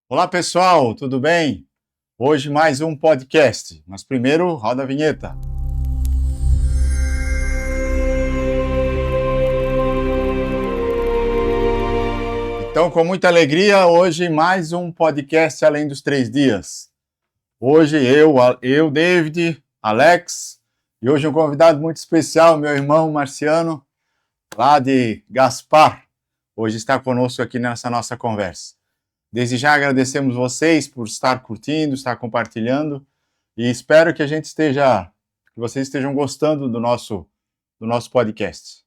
Olá pessoal, tudo bem? Hoje mais um podcast, mas primeiro roda a vinheta. Então, com muita alegria, hoje mais um podcast Além dos 3 Dias. Hoje eu, David, Alex, e hoje um convidado muito especial, meu irmão Marciano, lá de Gaspar, hoje está conosco aqui nessa nossa conversa. Desde já agradecemos vocês por estar curtindo, estar compartilhando e espero que que vocês estejam gostando do nosso podcast.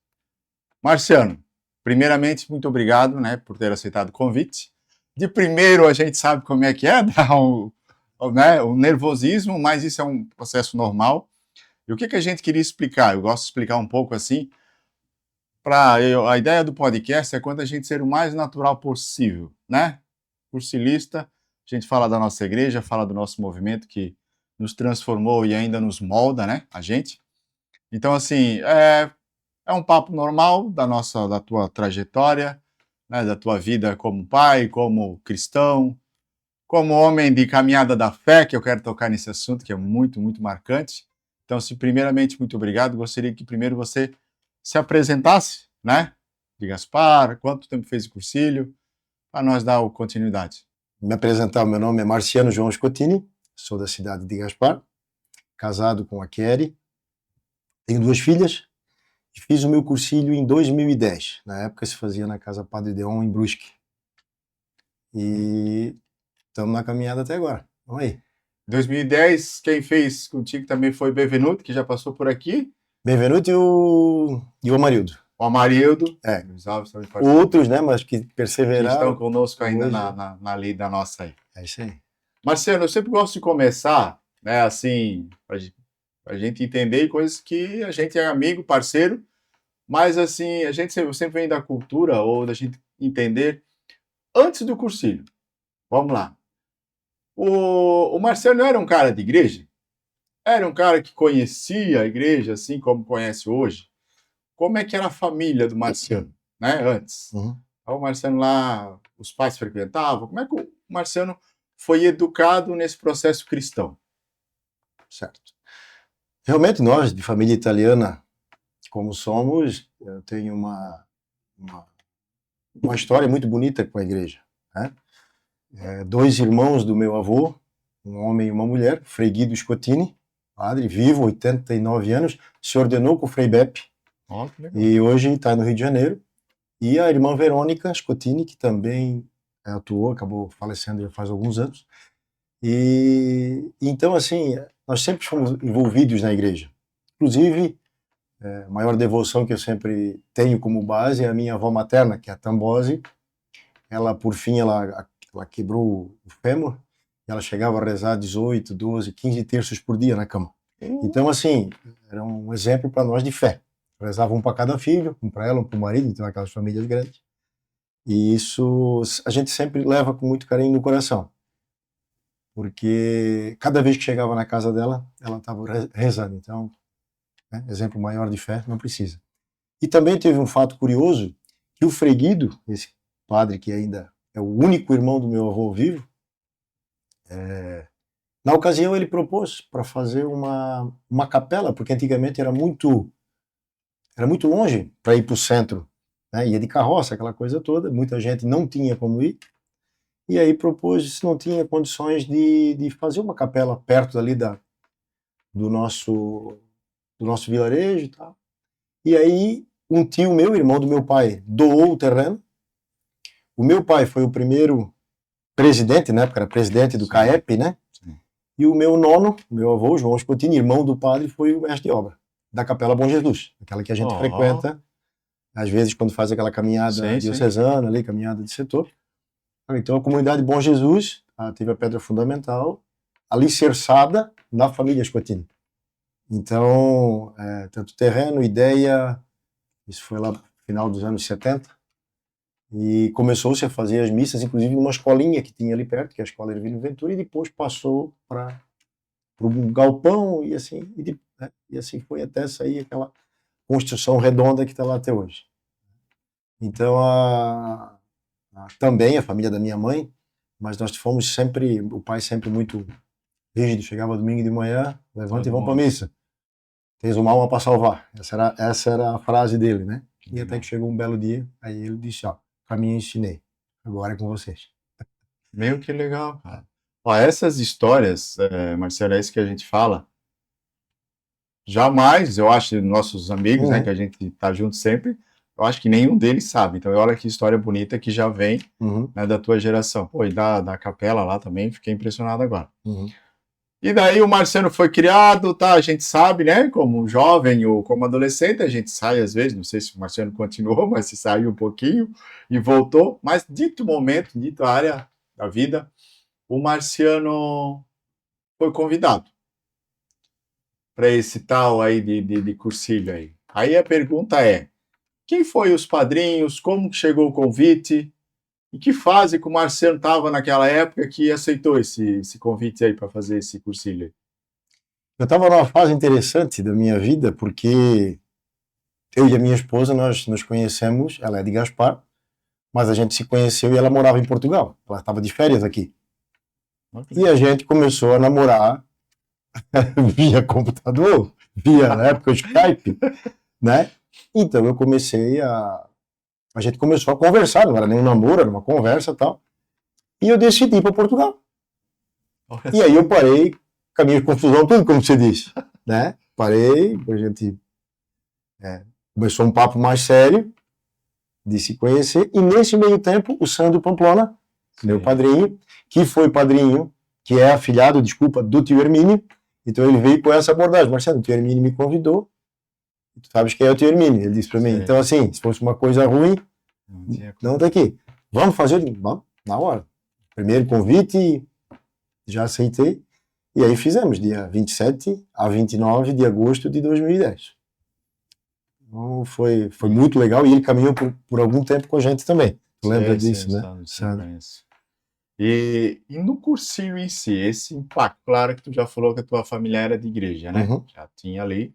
Marciano, primeiramente, muito obrigado, né, por ter aceitado o convite. De primeiro, a gente sabe como é que é, dá o nervosismo, mas isso é um processo normal. E o que a gente queria explicar? Eu gosto de explicar um pouco assim, a ideia do podcast é quando a gente ser o mais natural possível, né? Cursilista, a gente fala da nossa igreja, fala do nosso movimento que nos transformou e ainda nos molda, né, a gente. Então, assim, é um papo normal da tua trajetória, né, da tua vida como pai, como cristão, como homem de caminhada da fé, que eu quero tocar nesse assunto, que é muito, muito marcante. Então, assim, primeiramente, muito obrigado. Gostaria que primeiro você se apresentasse, né, de Gaspar, quanto tempo fez o cursilho, para nós dar continuidade. Me apresentar, meu nome é Marciano João Scotini, sou da cidade de Gaspar, casado com a Kelly, tenho 2 filhas e fiz o meu cursilho em 2010, na época se fazia na Casa Padre Deon, em Brusque. E estamos na caminhada até agora, vamos aí. 2010, quem fez contigo também foi Bevenuto, que já passou por aqui. Bevenuto e o Amarildo. O Amarildo. É. Também outros, né, mas que perseveraram. Que estão conosco ainda hoje. na lei da nossa aí. É isso aí. Marciano, eu sempre gosto de começar, né, assim, a gente entender coisas que a gente é amigo, parceiro, mas assim, a gente sempre vem da cultura ou da gente entender antes do cursilho. Vamos lá. O Marciano não era um cara de igreja? Era um cara que conhecia a igreja assim como conhece hoje? Como é que era a família do Marciano, né, antes? O Marciano lá, os pais frequentavam? Como é que o Marciano foi educado nesse processo cristão? Certo. Realmente nós, de família italiana, como somos, eu tenho uma história muito bonita com a igreja, né? 2 irmãos do meu avô, um homem e uma mulher, Frei Guido Scotini, padre vivo, 89 anos, se ordenou com o Frei Beppe, e hoje está no Rio de Janeiro, e a irmã Verônica Scotini, que também atuou, acabou falecendo já faz alguns anos, e então assim, nós sempre fomos envolvidos na igreja, inclusive a maior devoção que eu sempre tenho como base é a minha avó materna, que é a Tambose. Ela, por fim, ela quebrou o fêmur, e ela chegava a rezar 18, 12, 15 terços por dia na cama. Então, assim, era um exemplo para nós de fé. Rezava um para cada filho, um para ela, um para o marido, então aquelas famílias grandes. E isso a gente sempre leva com muito carinho no coração, porque cada vez que chegava na casa dela, ela estava rezando. Então, né, exemplo maior de fé, não precisa. E também teve um fato curioso, que o Frei Guido, esse padre que ainda é o único irmão do meu avô vivo, na ocasião ele propôs para fazer uma capela, porque antigamente era muito longe para ir para o centro, né? Ia de carroça, aquela coisa toda, muita gente não tinha como ir, e aí propôs, se não tinha condições de fazer uma capela perto ali do nosso vilarejo e tal. E aí um tio meu, irmão do meu pai, doou o terreno. O meu pai foi o primeiro presidente, na época era presidente do CAEP, né? Sim. E o meu nono, meu avô, João Scotini, irmão do padre, foi o mestre de obra da Capela Bom Jesus, aquela que a gente frequenta, às vezes quando faz aquela caminhada diocesana, ali, caminhada de setor. Então a comunidade Bom Jesus teve a pedra fundamental alicerçada na família Scotini. Então, tanto terreno, ideia, isso foi lá no final dos anos 70, e começou-se a fazer as missas, inclusive numa escolinha que tinha ali perto, que é a Escola Ervilho Ventura, e depois passou para um galpão, e assim foi até sair aquela construção redonda que está lá até hoje. Então, também a família da minha mãe mas nós fomos sempre, o pai sempre muito rígido, chegava domingo de manhã, levanta e vamos para a missa. Tens uma alma para salvar. Essa era a frase dele, né? E até que chegou um belo dia, aí ele disse, ó, caminho ensinei, agora é com vocês. Meu, que legal, cara. Ó, essas histórias, Marcelo, é isso que a gente fala. Jamais, eu acho, nossos amigos, né, que a gente tá junto sempre, eu acho que nenhum deles sabe. Então, olha que história bonita que já vem, né, da tua geração. Pô, e da capela lá também, fiquei impressionado agora. E daí o Marciano foi criado, tá? A gente sabe, né? Como jovem ou como adolescente, a gente sai às vezes, não sei se o Marciano continuou, mas se saiu um pouquinho e voltou. Mas dito momento, dita área da vida, o Marciano foi convidado para esse tal aí de cursilho aí. Aí a pergunta é: quem foi os padrinhos? Como chegou o convite? E que fase que o Marciano estava naquela época que aceitou esse convite aí para fazer esse cursilho? Eu estava numa fase interessante da minha vida, porque eu e a minha esposa, nós nos conhecemos, ela é de Gaspar, mas a gente se conheceu e ela morava em Portugal. Ela estava de férias aqui. E a gente começou a namorar via computador, via, na época, o Skype, né? Então eu comecei a gente começou a conversar, não era nem um namoro, era uma conversa e tal. E eu decidi ir para Portugal. E aí eu parei, caminho de confusão, tudo como você disse, né? Parei, a gente começou um papo mais sério de se conhecer, e nesse meio tempo o Sandro Pamplona, meu padrinho, que foi padrinho, que é afilhado, desculpa, do tio Hermínio, então ele veio com essa abordagem: Marcelo, o tio Hermínio me convidou, tu sabes quem é o tio Hermínio, ele disse para mim. Então assim, se fosse uma coisa ruim, não tá aqui, vamos fazer, vamos, na hora, primeiro convite, já aceitei, e aí fizemos, dia 27 a 29 de agosto de 2010. Então foi muito legal, e ele caminhou por algum tempo com a gente também. Tu lembra disso, né? E no cursinho em si, esse impacto, claro que tu já falou que a tua família era de igreja, né? Já tinha ali.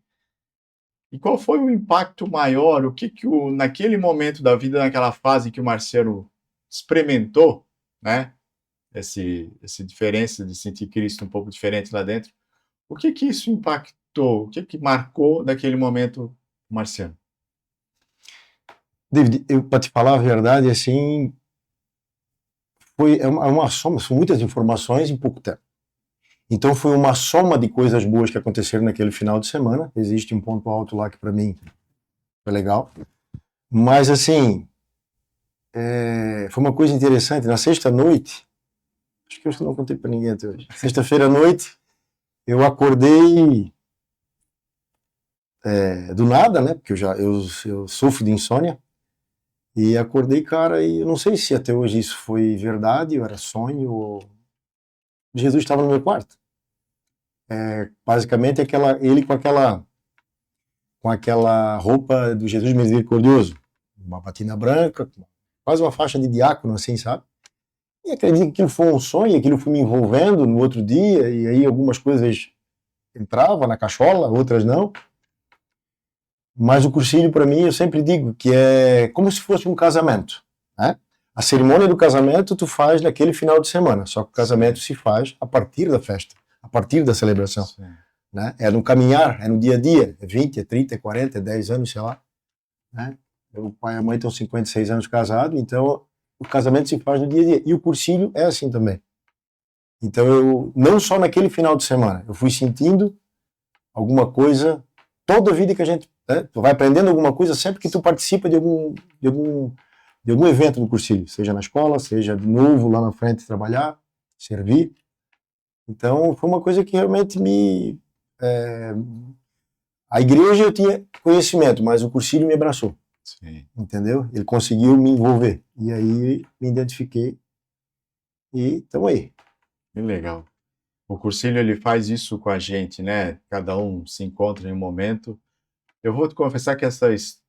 E qual foi o impacto maior? O que naquele momento da vida, naquela fase que o Marciano experimentou, né? Essa diferença de sentir Cristo um pouco diferente lá dentro. O que isso impactou? O que marcou daquele momento, Marciano? David, para te falar a verdade, assim, é uma soma, são muitas informações em pouco tempo. Então foi uma soma de coisas boas que aconteceram naquele final de semana. Existe um ponto alto lá que para mim foi legal. Mas assim, foi uma coisa interessante. Na sexta-noite, acho que eu não contei para ninguém até hoje. Sexta-feira à noite, eu acordei do nada, né? Porque eu sofro de insônia. E acordei, cara, e eu não sei se até hoje isso foi verdade, ou era sonho, ou Jesus estava no meu quarto. Basicamente ele com aquela roupa do Jesus misericordioso, uma batina branca, quase uma faixa de diácono, assim, sabe? E acredito que aquilo foi um sonho, aquilo foi me envolvendo no outro dia, e aí algumas coisas entravam na cachola, outras não. Mas o cursilho, para mim, eu sempre digo que é como se fosse um casamento, né? A cerimônia do casamento tu faz naquele final de semana, só que o casamento se faz a partir da festa, a partir da celebração. Né? É no caminhar, é no dia a dia, é 20, é 30, é 40, é 10 anos, sei lá. Né? O pai e a mãe estão 56 anos casados, então o casamento se faz no dia a dia. E o cursilho é assim também. Então eu, não só naquele final de semana, eu fui sentindo alguma coisa, toda a vida que a gente, né, tu vai aprendendo alguma coisa sempre que tu participa de algum evento do cursilho, seja na escola, seja de novo lá na frente trabalhar, servir. Então foi uma coisa que realmente a igreja eu tinha conhecimento, mas o cursilho me abraçou. Sim. Entendeu? Ele conseguiu me envolver. E aí me identifiquei e estamos aí. Que legal. O cursilho ele faz isso com a gente, né? Cada um se encontra em um momento. Eu vou te confessar que esse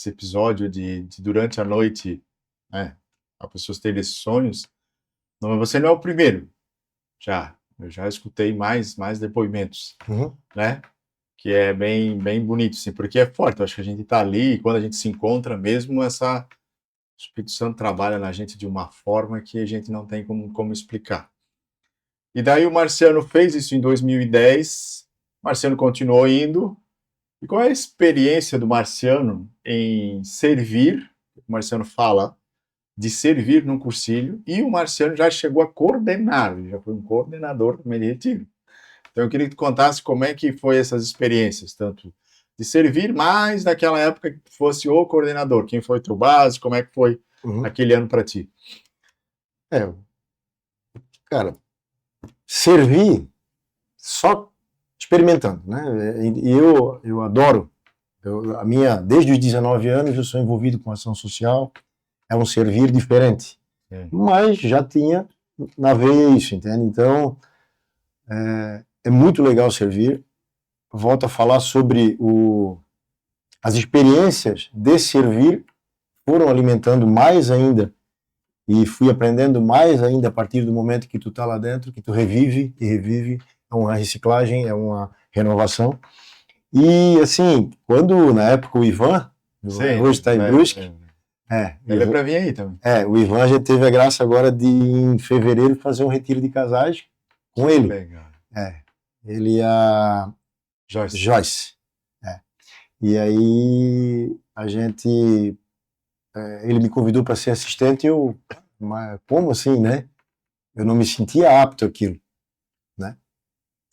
episódio de durante a noite, né, as pessoas terem esses sonhos, você não é o primeiro. Eu já escutei mais depoimentos, né? Que é bem bonito, assim, porque é forte. Eu acho que a gente está ali e quando a gente se encontra mesmo, Espírito Santo trabalha na gente de uma forma que a gente não tem como explicar. E daí o Marciano fez isso em 2010, o Marciano continuou indo. E qual é a experiência do Marciano em servir? O Marciano fala de servir num cursilho, e o Marciano já chegou a coordenar, ele já foi um coordenador também de retiro. Então eu queria que tu contasse como é que foi essas experiências, tanto de servir, mas naquela época que fosse o coordenador, quem foi teu base, como é que foi aquele ano para ti? Cara, servir só experimentando, né? E eu adoro, desde os 19 anos eu sou envolvido com ação social, é um servir diferente, mas já tinha na veia isso, entende? Então, é muito legal servir. Volto a falar sobre as experiências de servir foram alimentando mais ainda e fui aprendendo mais ainda a partir do momento que tu tá lá dentro, que tu revive e revive, é uma reciclagem, é uma renovação. E assim, quando na época o Ivan, hoje está em Brusque, ele é para vir aí também. O Ivan já teve a graça agora de em fevereiro fazer um retiro de casais com ele. Legal. Ele e a Joyce. E aí a gente, ele me convidou para ser assistente, mas como assim, né? Eu não me sentia apto àquilo, né?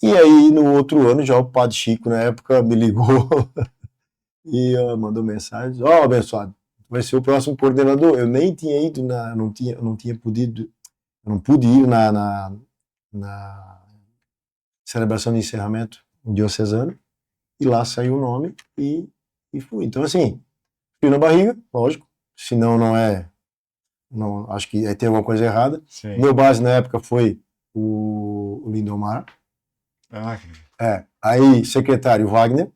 E aí no outro ano já o Padre Chico na época me ligou e mandou mensagem: abençoado, vai ser o próximo coordenador. Eu nem tinha ido não pude ir na celebração de encerramento diocesano, e lá saiu o nome e fui. Então, assim, fui na barriga, lógico, senão não, acho que tem alguma coisa errada. Sim. Meu base na época foi o Lindomar. Aí, secretário Wagner.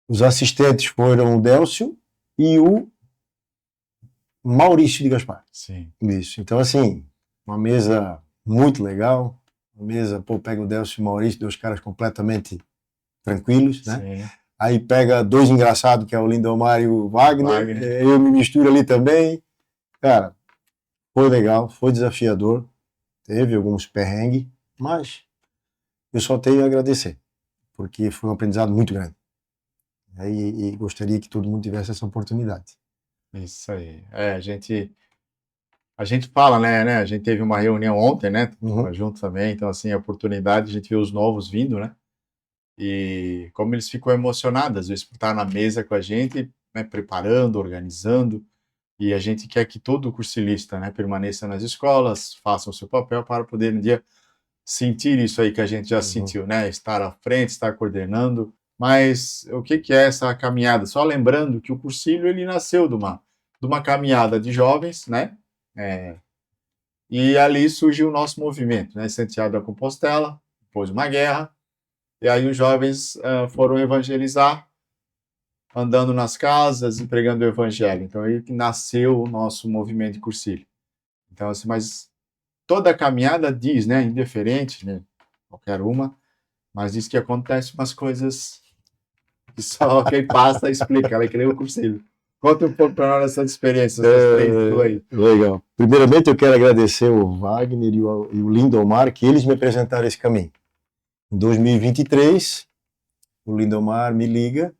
Os assistentes foram o Délcio e o Maurício de Gaspar. Sim. Isso. Então, assim, uma mesa muito legal. Uma mesa, pega o Délcio e o Maurício, dois caras completamente tranquilos, né? Sim. Aí pega dois engraçados, que é o Lindomar e o Wagner. Eu me misturo ali também. Cara, foi legal, foi desafiador. Teve alguns perrengues, mas eu só tenho a agradecer, porque foi um aprendizado muito grande. E gostaria que todo mundo tivesse essa oportunidade. Isso aí. A gente fala, né? A gente teve uma reunião ontem, né? Junto também, então assim, a oportunidade, a gente viu os novos vindo, né? E como eles ficam emocionados, às vezes, por estar na mesa com a gente, né, preparando, organizando, e a gente quer que todo cursilista, né, permaneça nas escolas, faça o seu papel para poder um dia sentir isso aí que a gente já sentiu, né, estar à frente, estar coordenando. Mas o que é essa caminhada? Só lembrando que o cursilho, ele nasceu de uma caminhada de jovens, né, e ali surgiu o nosso movimento, né, Santiago da Compostela, depois uma guerra. E aí os jovens foram evangelizar, andando nas casas e pregando o evangelho. Então aí que nasceu o nosso movimento de cursilho. Então assim, mas toda a caminhada diz, né, indiferente, né, qualquer uma, mas diz que acontece umas coisas que só quem passa explica, ela que nem o cursilho. Conta um pouco para nós essa experiência, essas três aí. Legal. Primeiramente eu quero agradecer o Wagner e o Lindomar, que eles me apresentaram esse caminho. Em 2023, o Lindomar me liga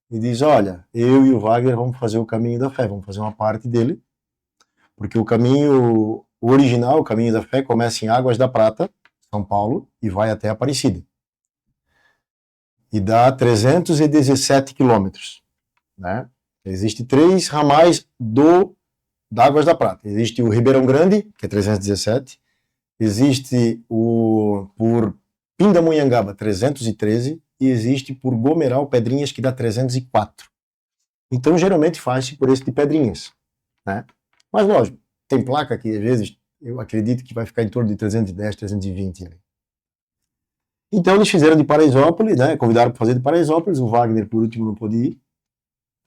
e diz: olha, eu e o Wagner vamos fazer o caminho da fé, vamos fazer uma parte dele, porque o caminho original, o caminho da fé, começa em Águas da Prata, São Paulo, e vai até Aparecida. E dá 317 quilômetros, né? Existem 3 ramais da Águas da Prata. Existe o Ribeirão Grande, que é 317, existe por Pindamonhangaba, 313, e existe por Gomeral Pedrinhas, que dá 304. Então, geralmente faz-se por esse de Pedrinhas, né? Mas, lógico, tem placa que, às vezes, eu acredito que vai ficar em torno de 310, 320. Ali. Então, eles fizeram de Paraisópolis, né? Convidaram para fazer de Paraisópolis. O Wagner, por último, não pôde ir,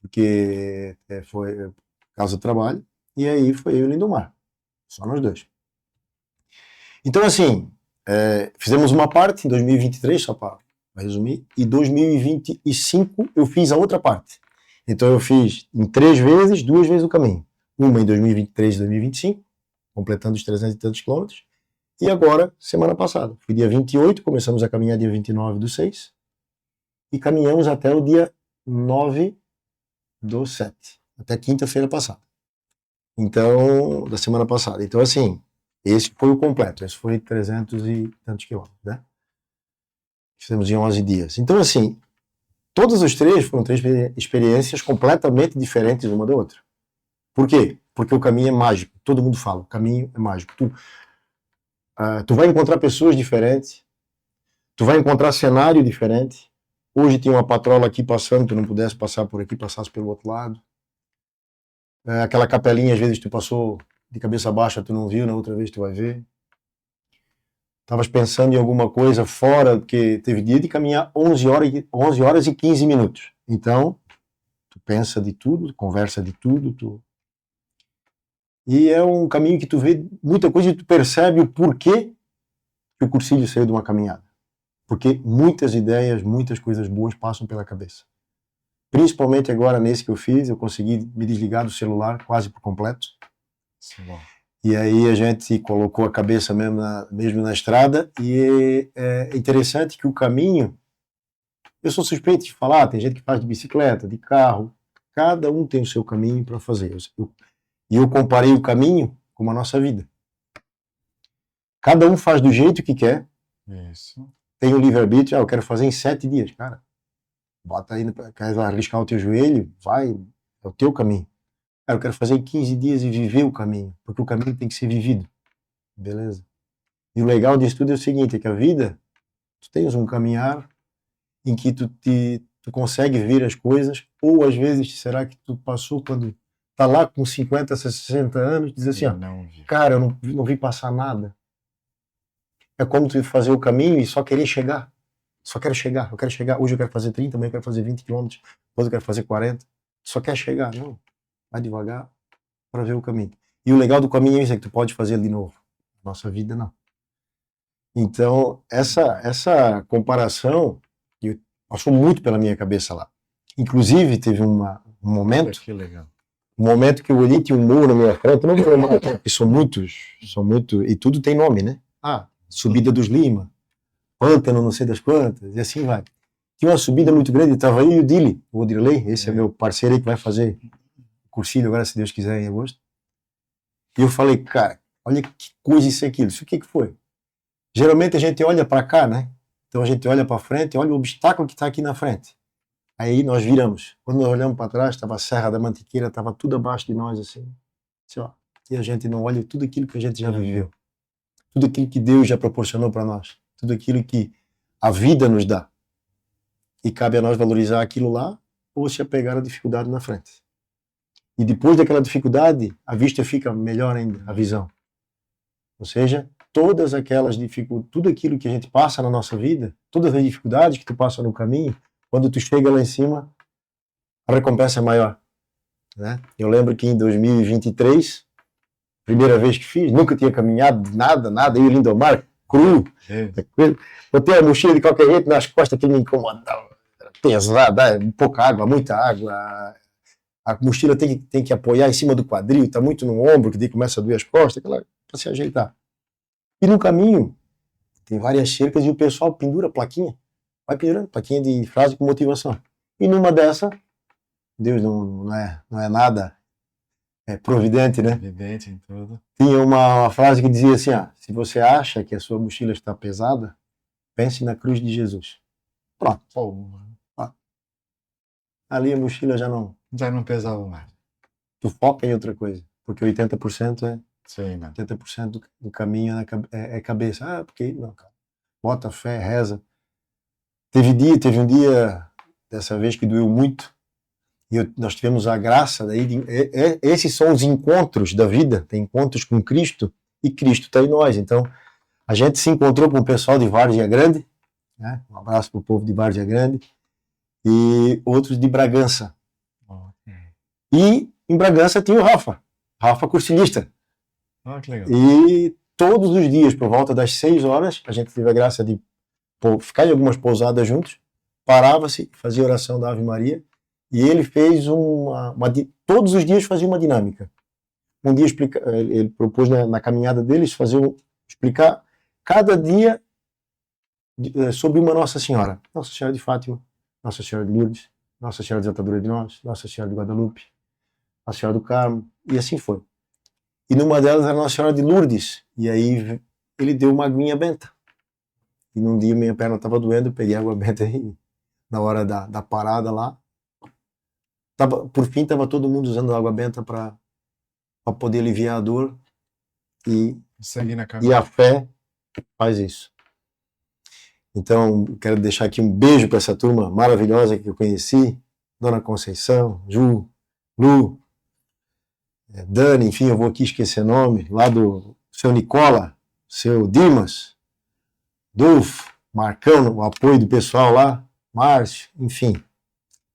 porque foi por causa do trabalho. E aí foi eu e o Lindomar. Só nós dois. Então, assim, fizemos uma parte em 2023, só para resumir, e em 2025 eu fiz a outra parte. Então eu fiz em 3 vezes, 2 vezes o caminho. uma em 2023 e 2025, completando os 300 e tantos quilômetros. E agora, semana passada, foi dia 28, começamos a caminhar dia 29/6 e caminhamos até o dia 9/7, até quinta-feira passada. Então, da semana passada. Então, assim, esse foi o completo, esse foi 300 e tantos quilômetros, né? Fizemos em 11 dias. Então, assim, todos os três foram três experiências completamente diferentes uma da outra. Por quê? Porque o caminho é mágico. Todo mundo fala, o caminho é mágico. Tu vai encontrar pessoas diferentes, tu vai encontrar cenário diferente. Hoje tinha uma patrola aqui passando, tu não pudesse passar por aqui, passasse pelo outro lado. Aquela capelinha, às vezes tu passou de cabeça baixa, tu não viu, na outra vez tu vai ver. Estavas pensando em alguma coisa fora, porque teve dia de caminhar 11 horas e 15 minutos. Então, tu pensa de tudo, conversa de tudo. E é um caminho que tu vê muita coisa e tu percebe o porquê que o Cursilho saiu de uma caminhada. Porque muitas ideias, muitas coisas boas passam pela cabeça. Principalmente agora nesse que eu fiz, eu consegui me desligar do celular quase por completo. Sim, bom. E aí a gente colocou a cabeça mesmo na estrada, e é interessante que o caminho, eu sou suspeito de falar, tem gente que faz de bicicleta, de carro, cada um tem o seu caminho para fazer. E eu comparei o caminho com a nossa vida. Cada um faz do jeito que quer. Isso. Tem o livre-arbítrio, eu quero fazer em 7 dias, cara. Bota aí, quer arriscar o teu joelho, vai, é o teu caminho. Cara, eu quero fazer em 15 dias e viver o caminho, porque o caminho tem que ser vivido. Beleza? E o legal disso tudo é o seguinte, é que a vida, tu tens um caminhar em que tu consegue ver as coisas, ou às vezes, será que tu passou quando tá lá com 50, 60 anos, diz assim, ó, cara, eu não vi passar nada. É como tu fazer o caminho e só querer chegar. Só quero chegar, eu quero chegar. Hoje eu quero fazer 30, amanhã eu quero fazer 20 quilômetros, depois eu quero fazer 40. Só quer chegar, não. Vai devagar para ver o caminho. E o legal do caminho é isso, é que tu pode fazer de novo. Nossa vida, não. Então, essa comparação passou muito pela minha cabeça lá. Inclusive, teve um momento... Que legal. Um momento que eu olhei, tinha um muro na minha frente, eu não me lembro, porque são muitos, e tudo tem nome, né? Subida dos Lima, Pântano, não sei das quantas, e assim vai. Tinha uma subida muito grande, estava aí o Dili, o Odirley, esse é meu parceiro aí que vai fazer Cursilho agora, se Deus quiser, em agosto. E eu falei, cara, olha que coisa isso e aquilo. Isso o que foi? Geralmente a gente olha para cá, né? Então a gente olha para frente, olha o obstáculo que está aqui na frente. Aí nós viramos. Quando nós olhamos para trás, estava a Serra da Mantiqueira, estava tudo abaixo de nós, assim. E a gente não olha tudo aquilo que a gente já viveu. Tudo aquilo que Deus já proporcionou para nós. Tudo aquilo que a vida nos dá. E cabe a nós valorizar aquilo lá ou se apegar à dificuldade na frente. E depois daquela dificuldade, a vista fica melhor ainda, a visão. Ou seja, todas aquelas dificuldades, tudo aquilo que a gente passa na nossa vida, todas as dificuldades que tu passa no caminho, quando tu chega lá em cima, a recompensa é maior. Né? Eu lembro que em 2023, primeira vez que fiz, nunca tinha caminhado, nada, eu Lindomar, cru, botei a mochila de qualquer jeito nas costas, que me incomodava, pesada, pouca água, muita água, a mochila tem que apoiar em cima do quadril, está muito no ombro, que daí começa a doer as costas, para se ajeitar. E no caminho, tem várias cercas e o pessoal pendura plaquinha, vai pendurando plaquinha de frase com motivação. E numa dessa, Deus não é nada providente, né? Evidente em tudo. Tinha uma frase que dizia assim, se você acha que a sua mochila está pesada, pense na cruz de Jesus. Pronto. Ali a mochila já não pesava mais. Tu foca em outra coisa, porque 80% Sim, né? 80% do caminho é cabeça. Porque não, cara. Bota fé, reza. Teve um dia dessa vez que doeu muito, e nós tivemos a graça daí esses são os encontros da vida, tem encontros com Cristo, e Cristo está em nós. Então, a gente se encontrou com o pessoal de Várzea Grande, né? Um abraço para o povo de Várzea Grande, e outros de Bragança. E em Bragança tinha o Rafa cursilista. Que legal. E todos os dias, por volta das 6 horas, a gente teve a graça de ficar em algumas pousadas juntos, parava-se, fazia oração da Ave Maria, e ele fez todos os dias fazia uma dinâmica. um dia ele propôs na caminhada deles explicar cada dia sobre uma Nossa Senhora. Nossa Senhora de Fátima, Nossa Senhora de Lourdes, Nossa Senhora Desatadora de Nós, Nossa Senhora de Guadalupe, Nossa Senhora do Carmo, e assim foi. E numa delas era Nossa Senhora de Lourdes, e aí ele deu uma aguinha benta. E num dia minha perna estava doendo, eu peguei água benta e na hora da parada lá, por fim estava todo mundo usando água benta para poder aliviar a dor, e a fé faz isso. Então, quero deixar aqui um beijo para essa turma maravilhosa que eu conheci, Dona Conceição, Ju, Lu, Dani, enfim, eu vou aqui esquecer nome, lá do seu Nicola, seu Dimas, Dolfo, Marcão, o apoio do pessoal lá, Márcio, enfim.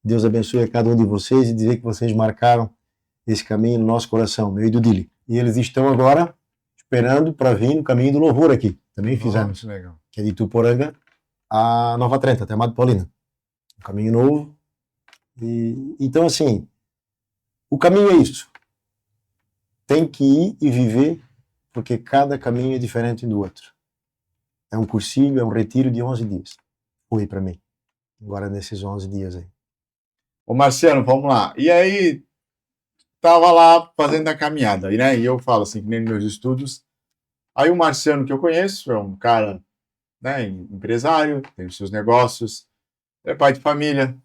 Deus abençoe a cada um de vocês e dizer que vocês marcaram esse caminho no nosso coração, meu e do Dili. E eles estão agora esperando para vir no caminho do louvor aqui. Também fizemos. Legal. Que é de Ituporanga a Nova Trento, até Amado Paulina. Um caminho novo. Então, assim, o caminho é isso. Tem que ir e viver, porque cada caminho é diferente do outro. É um cursilho, é um retiro de 11 dias. Foi para mim. Agora nesses 11 dias aí. Ô Marciano, vamos lá. E aí, tava lá fazendo a caminhada, né? E eu falo assim, que nem nos meus estudos. Aí o Marciano que eu conheço é um cara, né, empresário, tem os seus negócios, é pai de família.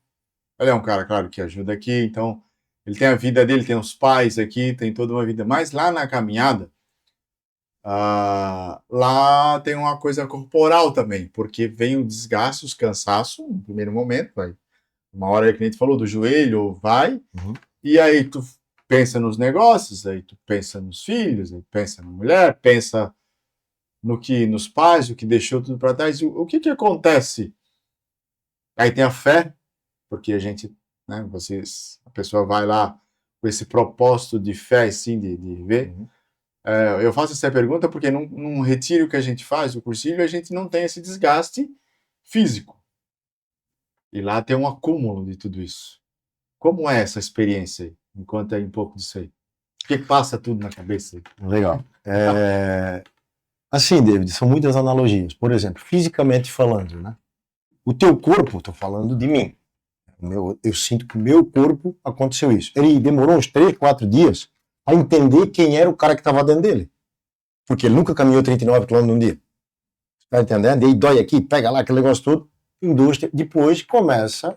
Ele é um cara, claro, que ajuda aqui, então ele tem a vida dele, tem os pais aqui, tem toda uma vida. Mas lá na caminhada, lá tem uma coisa corporal também, porque vem o desgaste, os cansaços, no primeiro momento, vai. Uma hora que a gente falou do joelho, vai, e aí tu pensa nos negócios, aí tu pensa nos filhos, aí pensa na mulher, pensa nos pais, o que deixou tudo para trás. O que acontece? Aí tem a fé, porque a gente, né, a pessoa vai lá com esse propósito de fé, assim, de ver. Eu faço essa pergunta porque num retiro que a gente faz, o cursilho, a gente não tem esse desgaste físico. E lá tem um acúmulo de tudo isso. Como é essa experiência aí? Me conta aí um pouco disso aí. O que passa tudo na cabeça aí? Legal. Assim, David, são muitas analogias. Por exemplo, fisicamente falando, né? O teu corpo, estou falando de mim. Eu sinto que o meu corpo aconteceu isso. Ele demorou uns 3, 4 dias a entender quem era o cara que estava dentro dele. Porque ele nunca caminhou 39 km num dia. Tá entendendo? E aí dói aqui, pega lá, aquele negócio todo. Indústria. Depois começa,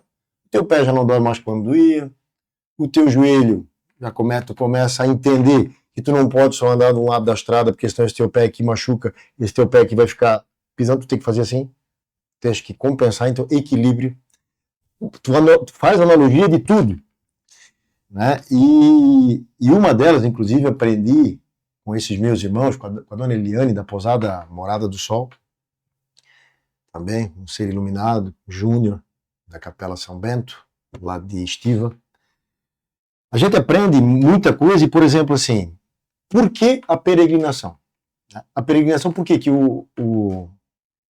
o teu pé já não dói mais quando doía, o teu joelho já tu começa a entender que tu não pode só andar de um lado da estrada, porque senão esse teu pé aqui machuca, esse teu pé aqui vai ficar pisando, tu tem que fazer assim, tens que compensar, então equilíbrio. Tu faz analogia de tudo, né? E uma delas, inclusive, aprendi com esses meus irmãos, com a dona Eliane da Pousada Morada do Sol, também um ser iluminado, Júnior, da Capela São Bento, lá de Estiva. A gente aprende muita coisa e, por exemplo, assim, por que a peregrinação? A peregrinação, por que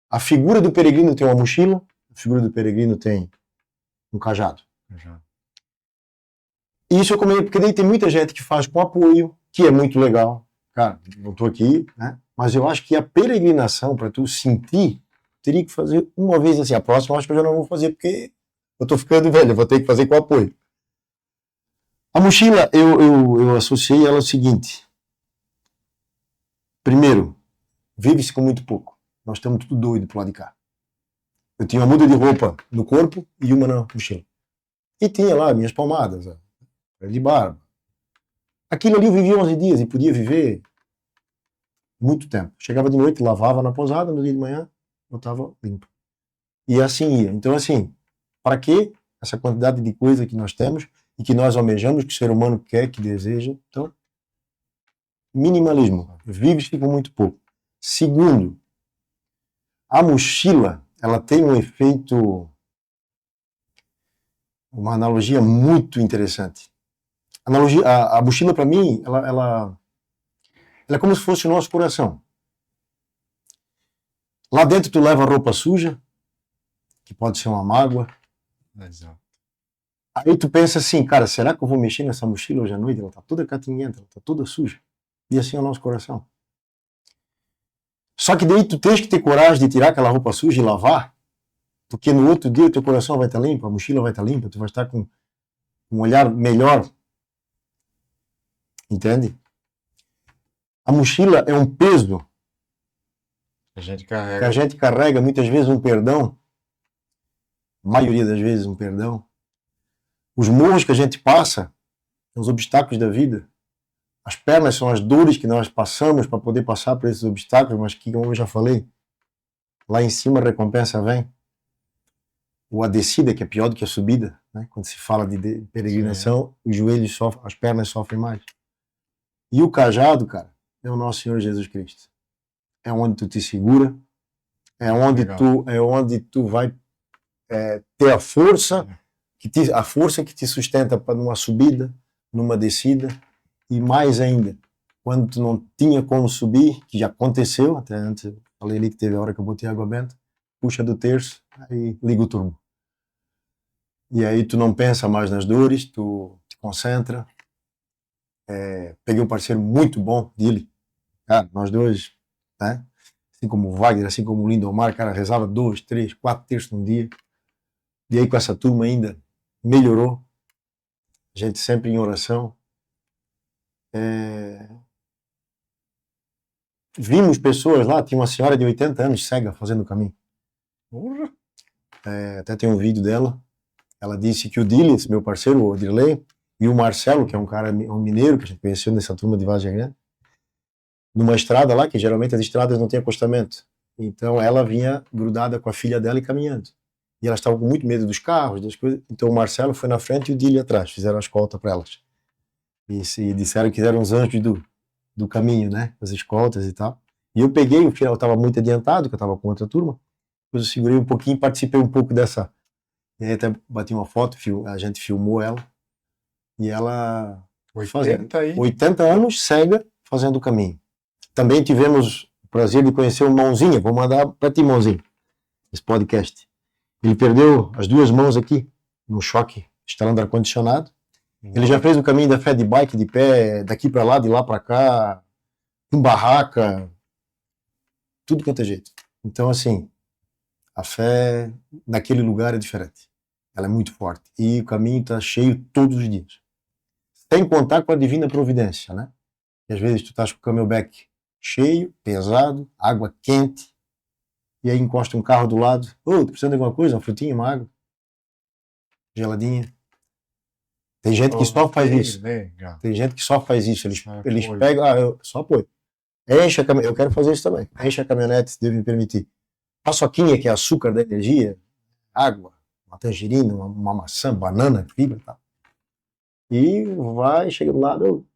a figura do peregrino tem uma mochila, a figura do peregrino tem um cajado. Isso eu comento porque daí tem muita gente que faz com apoio, que é muito legal. Cara, não estou aqui, né? Mas eu acho que a peregrinação, para tu sentir, teria que fazer uma vez assim. A próxima eu acho que eu já não vou fazer porque eu estou ficando velho, eu vou ter que fazer com apoio. A mochila, eu associei ela ao seguinte. Primeiro, vive-se com muito pouco. Nós estamos tudo doido pro lado de cá. Eu tinha uma muda de roupa no corpo e uma na mochila. E tinha lá minhas palmadas, de barba. Aquilo ali eu vivia 11 dias e podia viver muito tempo. Chegava de noite, lavava na pousada, no dia de manhã, eu estava limpo. E assim ia. Então, assim, para que essa quantidade de coisa que nós temos e que nós almejamos, que o ser humano quer, que deseja? Então, minimalismo. Vive-se com muito pouco. Segundo, a mochila, ela tem um efeito, uma analogia muito interessante. A mochila, para mim, ela é como se fosse o nosso coração. Lá dentro tu leva roupa suja, que pode ser uma mágoa. Exato. Aí tu pensa assim, cara, será que eu vou mexer nessa mochila hoje à noite? Ela tá toda catinhenta, ela tá toda suja. E assim é o nosso coração. Só que daí tu tens que ter coragem de tirar aquela roupa suja e lavar, porque no outro dia o teu coração vai estar limpo, a mochila vai estar limpa, tu vai estar com um olhar melhor, entende? A mochila é um peso A gente que a carrega. gente carrega, muitas vezes um perdão, a maioria das vezes um perdão. Os morros que a gente passa, os obstáculos da vida, as pernas são as dores que nós passamos para poder passar por esses obstáculos, mas que, como eu já falei, lá em cima a recompensa vem. Ou a descida, que é pior do que a subida, né? Quando se fala de peregrinação, os joelhos sofrem, as pernas sofrem mais. E o cajado, cara, é o nosso Senhor Jesus Cristo. É onde tu te segura, é onde tu vai ter a força que te sustenta para numa subida, numa descida, e mais ainda, quando tu não tinha como subir, que já aconteceu, até antes, falei ali que teve a hora que eu botei água benta, puxa do terço, aí liga o turbo. E aí tu não pensa mais nas dores, tu te concentra. Peguei um parceiro muito bom dele, cara, nós dois, né? Assim como o Wagner, assim como o Lindomar, cara, rezava 2, 3, 4 terços num dia. E aí com essa turma ainda melhorou. A gente sempre em oração. Vimos pessoas lá, tinha uma senhora de 80 anos cega fazendo o caminho. Até tem um vídeo dela. Ela disse que o Dilis, meu parceiro, o Dirley, e o Marcelo, que é um cara, um mineiro que a gente conheceu nessa turma de Vargem Grande, numa estrada lá, que geralmente as estradas não têm acostamento. Então ela vinha grudada com a filha dela e caminhando. E elas estavam com muito medo dos carros, das coisas. Então o Marcelo foi na frente e o Dili atrás, fizeram a escolta para elas. E disseram que eram os anjos do caminho, né? As escoltas e tal. E eu peguei, o final estava muito adiantado, que eu estava com outra turma. Depois eu segurei um pouquinho, participei um pouco dessa. E aí até bati uma foto, a gente filmou ela. E ela 80 aí. 80 anos, cega, fazendo o caminho. Também tivemos o prazer de conhecer o Mãozinha. Vou mandar para ti, Mãozinho, esse podcast. Ele perdeu as duas mãos aqui, no choque, instalando ar-condicionado. Ele já fez o caminho da fé de bike, de pé, daqui para lá, de lá para cá, em barraca, tudo quanto é jeito. Então, assim, a fé naquele lugar é diferente. Ela é muito forte. E o caminho está cheio todos os dias. Sem contar com a divina providência, né? E às vezes tu estás com o camelback cheio, pesado, água quente, e aí encosta um carro do lado. Ô, tu precisa de alguma coisa? Uma frutinha, uma água? Geladinha? Tem gente que só faz isso. Legal. Tem gente que só faz isso. Eles Apoio. pegam, eu só apoio. Enche a caminhonete, eu quero fazer isso também. Enche a caminhonete, se deve me permitir. Paçoquinha, que é açúcar da energia, água, uma tangerina, uma maçã, banana, fibra e tal. E vai, chega do lado,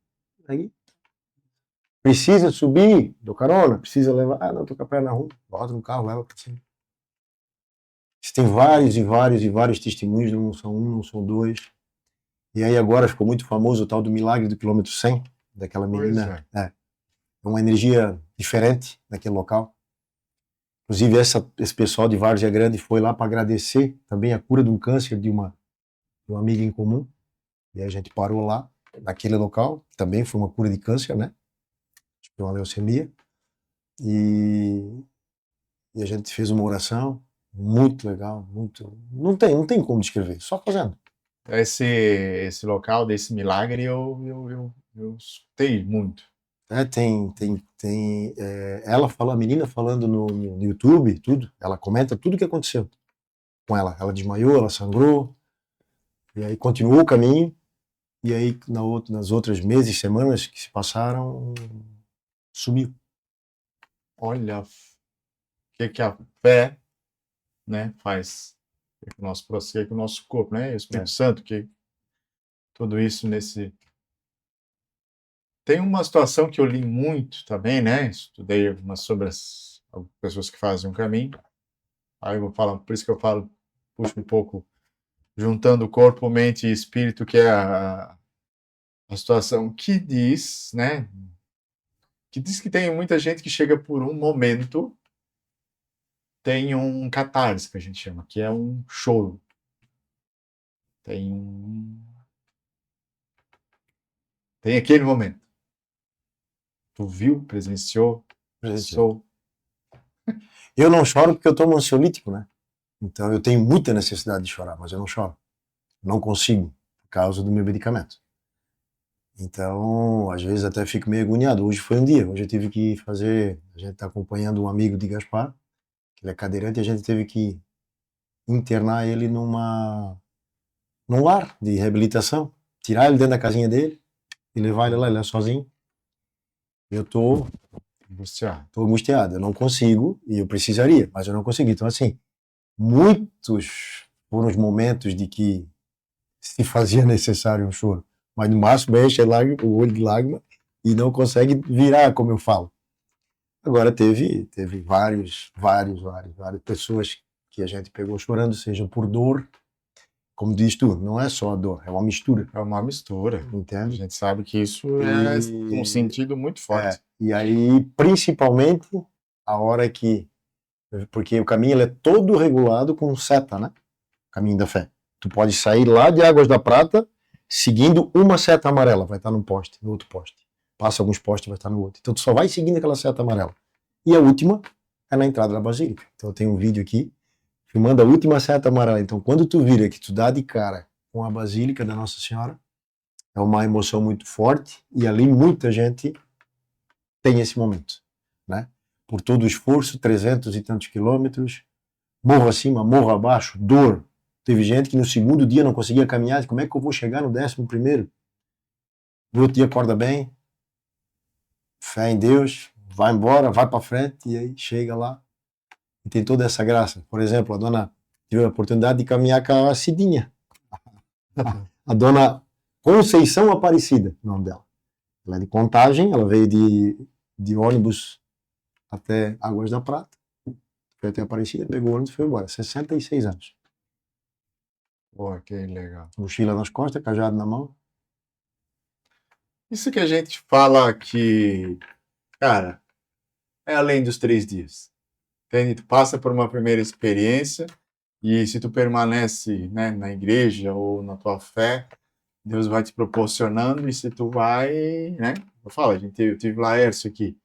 aí, precisa subir, dou carona, precisa levar, não, tô com a perna ruim, bota no carro, leva pra cima. Tem vários e vários e vários testemunhos, não são um, não são dois. E aí agora ficou muito famoso o tal do milagre do quilômetro 100, daquela menina. É uma energia diferente naquele local. Inclusive esse pessoal de Várzea Grande foi lá para agradecer também a cura de um câncer de uma amiga em comum. E aí a gente parou lá, naquele local, também foi uma cura de câncer, né? De uma leucemia. E a gente fez uma oração muito legal, muito. Não tem como descrever, só fazendo. Esse local desse milagre eu escutei muito. Ela falou, a menina falando no YouTube, tudo, ela comenta tudo o que aconteceu com ela. Ela desmaiou, ela sangrou, e aí continuou o caminho, e aí nas outras meses, semanas que se passaram, sumiu. Olha o que a fé, né, faz com o nosso processo, com o nosso corpo, né? O Espírito Santo, que tudo isso nesse. Tem uma situação que eu li muito também, né? Estudei sobre as pessoas que fazem um caminho. Aí eu vou falar, por isso que eu falo, puxo um pouco, juntando corpo, mente e espírito, que é a situação que diz, né? Que diz que tem muita gente que chega por um momento, tem um catarse, que a gente chama, que é um choro. tem aquele momento. Tu viu, presenciou, presenciou. Eu não choro porque eu tomo ansiolítico, né? Então eu tenho muita necessidade de chorar, mas eu não choro. Não consigo, por causa do meu medicamento. Então, às vezes até fico meio agoniado. Hoje foi um dia, hoje eu tive que fazer, a gente está acompanhando um amigo de Gaspar, que ele é cadeirante, e a gente teve que internar ele num lar de reabilitação, tirar ele dentro da casinha dele e levar ele lá, ele é sozinho. Eu tô angustiado, eu não consigo, e eu precisaria, mas eu não consigo. Então, assim, muitos foram os momentos de que se fazia necessário um choro, mas no máximo enche o olho de lágrima e não consegue virar, como eu falo. Agora teve várias pessoas que a gente pegou chorando, seja por dor, como diz tu, não é só a dor, é uma mistura. É uma mistura. Entende? A gente sabe que isso é um sentido muito forte. E aí, principalmente, a hora que... Porque o caminho ele é todo regulado com seta, né? O caminho da fé. Tu pode sair lá de Águas da Prata seguindo uma seta amarela, vai estar num poste, no outro poste. Passa alguns postes, vai estar no outro. Então tu só vai seguindo aquela seta amarela. E a última é na entrada da Basílica. Então eu tenho um vídeo aqui filmando a última seta amarela. Então quando tu vira que tu dá de cara com a Basílica da Nossa Senhora, é uma emoção muito forte e ali muita gente tem esse momento, né? Por todo o esforço, 300 e tantos quilômetros, morro acima, morro abaixo, dor. Teve gente que no segundo dia não conseguia caminhar. Como é que eu vou chegar no 11º? No outro dia acorda bem, fé em Deus, vai embora, vai para frente e aí chega lá e tem toda essa graça. Por exemplo, a dona teve a oportunidade de caminhar com a Cidinha. A dona Conceição Aparecida, o nome dela. Ela é de Contagem, ela veio de ônibus até Águas da Prata, foi até Aparecida, pegou o ônibus e foi embora. 66 anos. Pô, que legal. Mochila nas costas, cajado na mão. Isso que a gente fala que, cara, é além dos 3 dias. Entende? Tu passa por uma primeira experiência e se tu permanece, né, na igreja ou na tua fé, Deus vai te proporcionando e se tu vai, né? Eu falo, eu tive Laércio aqui.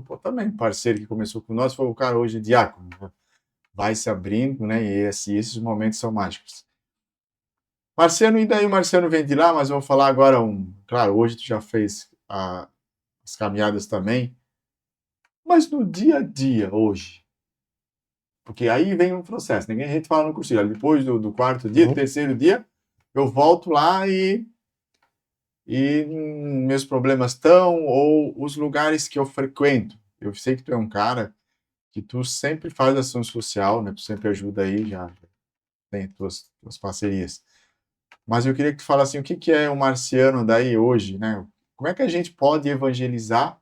Pô, também parceiro que começou com nós, foi o cara hoje diácono. Né? Vai se abrindo, né? E esses momentos são mágicos. Marciano, e daí o Marciano vem de lá, mas vamos falar agora Claro, hoje tu já fez as caminhadas também, mas no dia a dia, hoje, porque aí vem um processo, ninguém a gente fala no cursilho, depois do 4º dia, 3º dia, eu volto lá e meus problemas estão, ou os lugares que eu frequento. Eu sei que tu é um cara que tu sempre faz ação social, né? Tu sempre ajuda aí, já tem tuas parcerias. Mas eu queria que tu falasse assim, o que é o Marciano daí hoje, né? Como é que a gente pode evangelizar,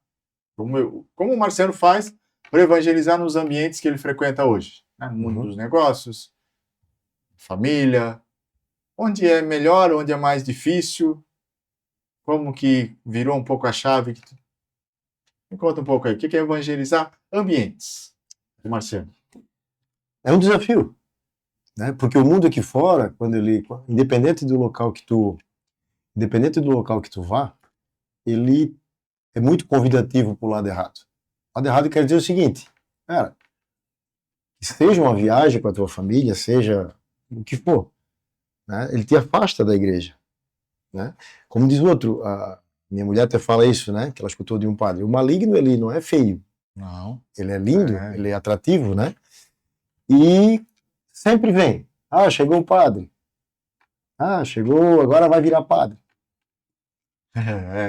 como o Marciano faz para evangelizar nos ambientes que ele frequenta hoje? Né? No mundo dos negócios, família, onde é melhor, onde é mais difícil, como que virou um pouco a chave? Me conta um pouco aí, o que é evangelizar ambientes, Marciano? É um desafio. Né? Porque o mundo aqui fora, independente do local que tu vá, ele é muito convidativo para o lado errado. O lado errado quer dizer o seguinte, cara, seja uma viagem com a tua família, seja o que for, né? Ele te afasta da igreja, né? Como diz o outro, a minha mulher até fala isso, né? Que ela escutou de um padre. O maligno, ele não é feio. Não. Ele é lindo, ele é atrativo, né? E sempre vem. Ah, chegou o padre. Ah, chegou, agora vai virar padre.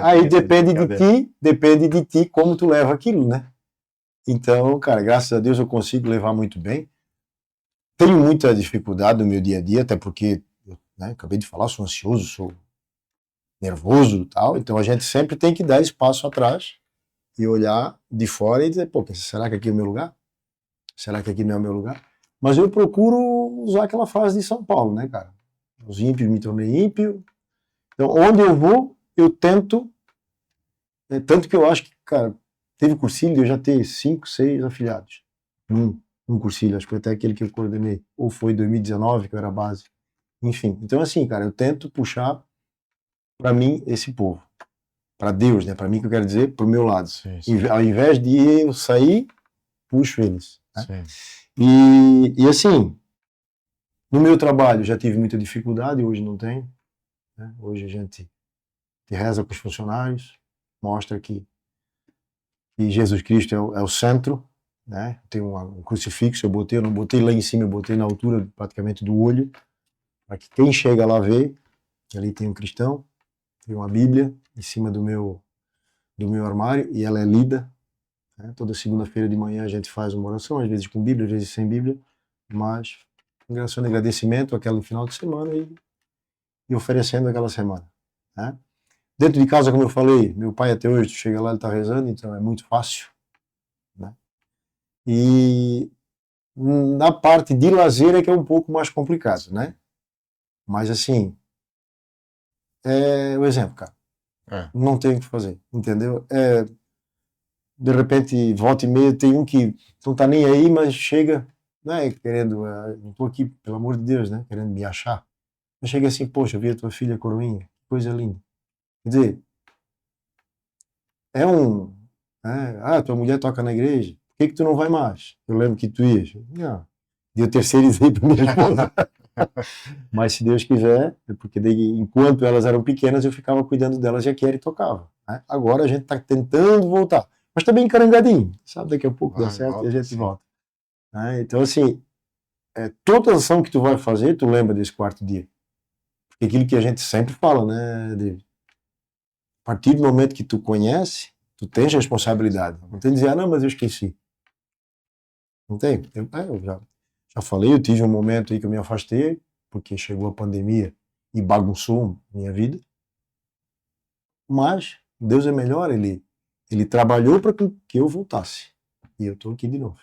Aí depende de ti como tu leva aquilo, né? Então, cara, graças a Deus eu consigo levar muito bem. Tenho muita dificuldade no meu dia a dia, até porque, né, acabei de falar, sou ansioso, sou nervoso e tal, então a gente sempre tem que dar espaço atrás e olhar de fora e dizer, pô, será que aqui é o meu lugar? Será que aqui não é o meu lugar? Mas eu procuro usar aquela frase de São Paulo, né, cara? Os ímpios me tornei ímpio. Então, onde eu vou, eu tento. Tanto que eu acho que, cara, teve cursilho de eu já ter 5, 6 afiliados. Um cursilho, acho que foi até aquele que eu coordenei. Ou foi 2019, que eu era base. enfim. Então, assim, cara, eu tento puxar para mim esse povo. Para Deus, né? Para mim, que eu quero dizer, para o meu lado. Sim, sim. Ao invés de eu sair, puxo eles. Né? Sim. E assim, no meu trabalho já tive muita dificuldade, hoje não tenho. Né? Hoje a gente reza com os funcionários, mostra que Jesus Cristo é o centro. Né? Tem um crucifixo, eu não botei lá em cima, eu botei na altura praticamente do olho, para que quem chega lá vê que ali tem um cristão, tem uma Bíblia em cima do meu armário e ela é lida. Né? Toda segunda-feira de manhã a gente faz uma oração, às vezes com Bíblia, às vezes sem Bíblia, mas em oração de agradecimento aquele final de semana e oferecendo aquela semana. Né? Dentro de casa, como eu falei, meu pai até hoje, tu chega lá, ele está rezando, então é muito fácil. Né? E na parte de lazer é que é um pouco mais complicado, né? Mas assim, é o exemplo, cara. Não tem o que fazer, entendeu? De repente, volta e meia, tem um que não tá nem aí, mas chega, né, querendo, não tô aqui, pelo amor de Deus, né, querendo me achar. Mas chega assim, poxa, vi a tua filha coroinha, que coisa linda. Quer dizer, é um, tua mulher toca na igreja, por que que tu não vai mais? Eu lembro que tu ias. Não, e eu terceirizei para minha esposa. Mas se Deus quiser, é porque daí, enquanto elas eram pequenas, eu ficava cuidando delas e a Kelly tocava. Né? Agora a gente está tentando voltar. Mas também encarangadinho, sabe? Daqui a pouco dá certo e a gente volta. Né? Então, assim, toda ação que tu vai fazer, tu lembra desse quarto dia. Porque aquilo que a gente sempre fala, né, David? A partir do momento que tu conhece, tu tens responsabilidade. Não tem que dizer, não, mas eu esqueci. Não tem. Eu já falei, eu tive um momento aí que eu me afastei, porque chegou a pandemia e bagunçou minha vida. Mas Deus é melhor, ele trabalhou para que eu voltasse. E eu estou aqui de novo.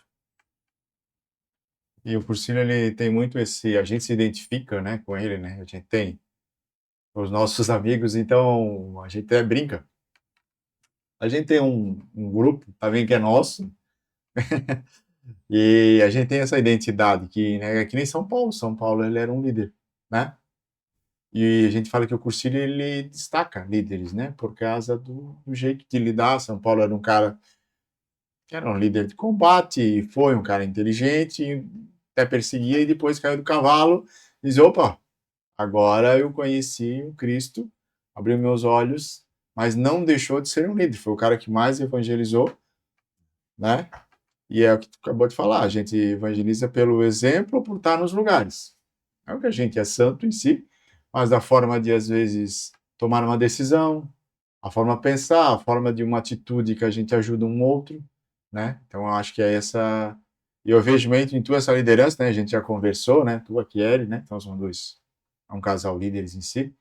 E o Cursino, ele tem muito esse... A gente se identifica, né, com ele, né? A gente tem os nossos amigos, então a gente até brinca. A gente tem um grupo, tá vendo, que é nosso, e a gente tem essa identidade, que, né, é que nem São Paulo. São Paulo, ele era um líder, né? E a gente fala que o Cursino, ele destaca líderes, né? Por causa do jeito de lidar. São Paulo era um cara que era um líder de combate, foi um cara inteligente, até perseguia e depois caiu do cavalo e diz, opa, agora eu conheci o Cristo, abriu meus olhos, mas não deixou de ser um líder. Foi o cara que mais evangelizou, né? E é o que tu acabou de falar, a gente evangeliza pelo exemplo ou por estar nos lugares. Não que a gente é santo em si, mas da forma de, às vezes, tomar uma decisão, a forma de pensar, a forma de uma atitude que a gente ajuda um outro, né? Então, eu acho que é essa... E eu vejo muito em tu essa liderança, né? A gente já conversou, né? Tu, a Kiele, né? Então, são dois... É um casal líderes em si.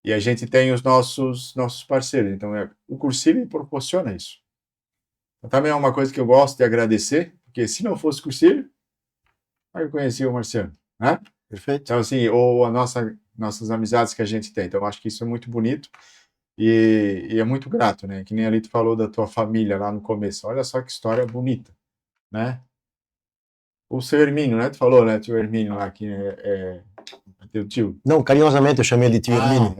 E a gente tem os nossos parceiros. Então, o Cursilho proporciona isso. Então, também é uma coisa que eu gosto de agradecer, porque se não fosse o Cursilho, eu conhecia o Marciano, né? Perfeito. Então, assim, ou nossas amizades que a gente tem. Então, eu acho que isso é muito bonito e é muito grato, né? Que nem ali tu falou da tua família lá no começo. Olha só que história bonita, né? O seu Hermínio, né? Tu falou, né? Tio Hermínio lá, que é teu tio. Não, carinhosamente eu chamei ele de tio Hermínio.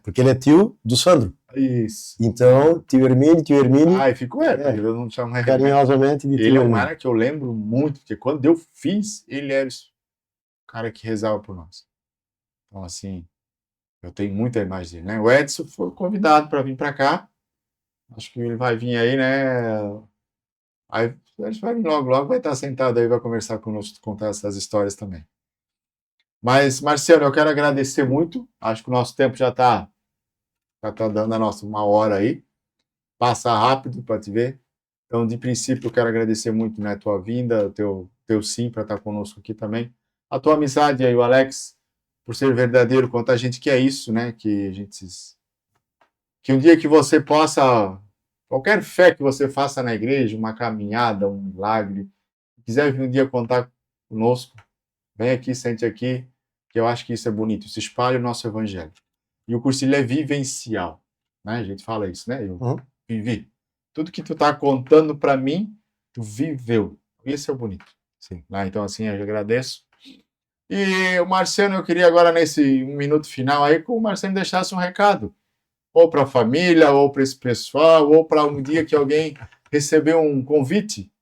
Porque ele é tio do Sandro. Isso. Então, tio Hermínio. Ah, e ficou, porque eu não chamo ele. Carinhosamente de tio Ele é um Hermínio. cara que eu lembro muito, porque quando eu fiz, ele era o cara que rezava por nós. Então, assim, eu tenho muita imagem dele, né? O Edson foi convidado para vir para cá. Acho que ele vai vir aí, né? Aí a gente vai vir logo, logo vai estar sentado aí, vai conversar conosco, contar essas histórias também. Mas, Marciano, eu quero agradecer muito. Acho que o nosso tempo já está dando a nossa 1 hora aí. Passa rápido para te ver. Então, de princípio, eu quero agradecer muito, né, a tua vinda, o teu sim para estar conosco aqui também. A tua amizade aí, o Alex, por ser verdadeiro, quanto a gente quer isso, né? Que um dia que você possa, qualquer fé que você faça na igreja, uma caminhada, um milagre, quiser vir um dia contar conosco, vem aqui, sente aqui, que eu acho que isso é bonito, isso espalha o nosso evangelho. E o cursilho é vivencial, né? A gente fala isso, né? Eu vivi. Tudo que tu tá contando para mim, tu viveu. Isso é o bonito. Sim. Então, assim, eu agradeço. E o Marciano, eu queria agora, nesse minuto final aí, que o Marciano deixasse um recado. Ou para a família, ou para esse pessoal, ou para um dia que alguém recebeu um convite.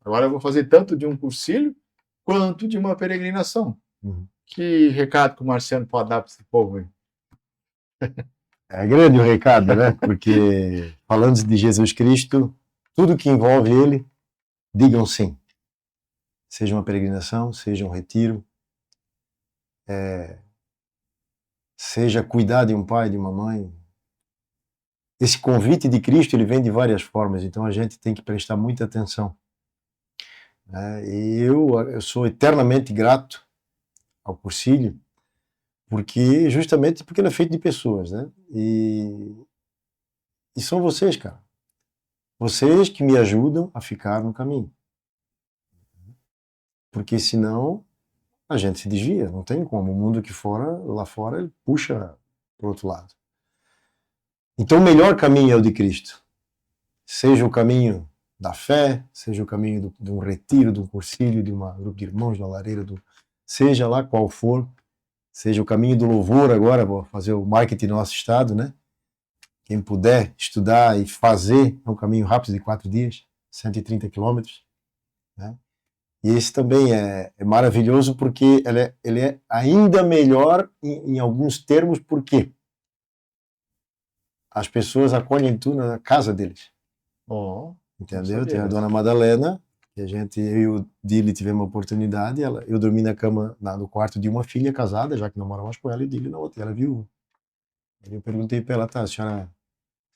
Agora eu vou fazer tanto de um cursilho, quanto de uma peregrinação. Que recado que o Marciano pode dar para esse povo aí? É grande o recado, né? Porque falando de Jesus Cristo, tudo que envolve ele, digam sim. Seja uma peregrinação, seja um retiro, seja cuidar de um pai, de uma mãe. Esse convite de Cristo, ele vem de várias formas, então a gente tem que prestar muita atenção. E eu sou eternamente grato ao Cursilho, justamente porque ele é feito de pessoas, né? E são vocês, cara. Vocês que me ajudam a ficar no caminho. Porque senão a gente se desvia, não tem como. O mundo lá fora, ele puxa para o outro lado. Então o melhor caminho é o de Cristo. Seja o caminho da fé, seja o caminho de um retiro, de um cursilho, de um grupo de irmãos, de uma lareira, seja lá qual for, seja o caminho do louvor agora, vou fazer o marketing no nosso estado, né? Quem puder estudar e fazer, é um caminho rápido de 4 dias, 130 quilômetros, né? E esse também é maravilhoso porque ele é ainda melhor em alguns termos, porque as pessoas acolhem tudo na casa deles. Entendeu? Tem a dona Madalena, que eu e o Dili tivemos uma oportunidade, eu dormi na cama, no quarto de uma filha casada, já que não mora mais com ela, e o Dili na outra, ela viu. Eu perguntei para ela, a senhora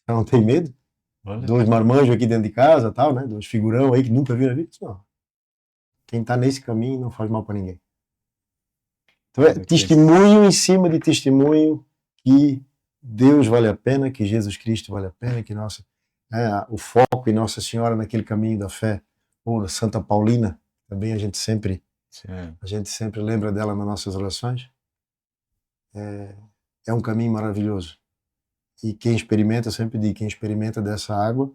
não tem medo? Olha. 2 marmanjos aqui dentro de casa, tal, né? 2 figurão aí que nunca viram a vida. Não. Quem está nesse caminho não faz mal para ninguém. Então é testemunho em cima de testemunho que Deus vale a pena, que Jesus Cristo vale a pena, que o foco em Nossa Senhora naquele caminho da fé, ou Santa Paulina, também a gente sempre lembra dela nas nossas orações. É um caminho maravilhoso. E quem experimenta, eu sempre digo, quem experimenta dessa água,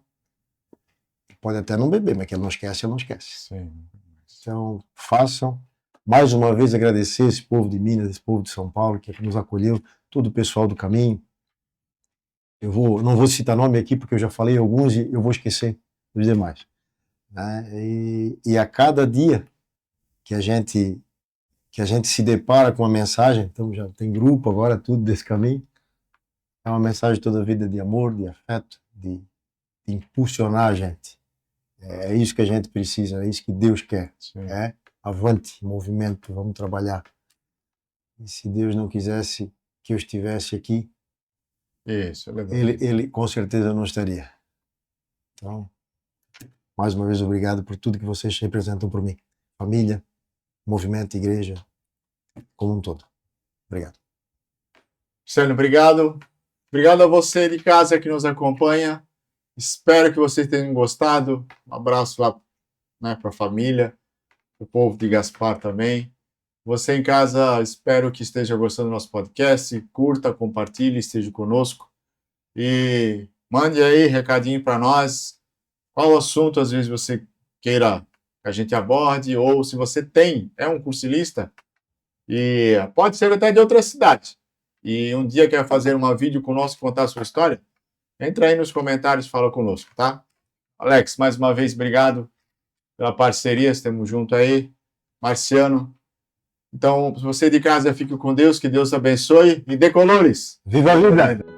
pode até não beber, mas que ele não esquece, ele não esquece. Sim. Então, façam. Mais uma vez agradecer esse povo de Minas, esse povo de São Paulo, que nos acolheu, todo o pessoal do caminho. Não vou citar nome aqui, porque eu já falei alguns e eu vou esquecer dos demais. Né? E a cada dia que a gente se depara com uma mensagem, então já tem grupo agora, tudo desse caminho, é uma mensagem toda a vida de amor, de afeto, de impulsionar a gente. É isso que a gente precisa, é isso que Deus quer. Avante, movimento, vamos trabalhar. E se Deus não quisesse que eu estivesse aqui, ele com certeza não estaria. Então, mais uma vez, obrigado por tudo que vocês representam por mim. Família, movimento, igreja, como um todo. Obrigado. Marciano, obrigado. Obrigado a você de casa que nos acompanha. Espero que vocês tenham gostado. Um abraço lá, né, para a família, para o povo de Gaspar também. Você em casa, espero que esteja gostando do nosso podcast. Curta, compartilhe, esteja conosco. E mande aí recadinho para nós. Qual assunto, às vezes, você queira que a gente aborde, ou se você é um cursilista, e pode ser até de outra cidade, e um dia quer fazer uma vídeo conosco, contar a sua história, entra aí nos comentários e fala conosco, tá? Alex, mais uma vez, obrigado pela parceria, estamos juntos aí. Marciano. Então, se você de casa, fique com Deus, que Deus abençoe e dê colores. Viva a vida!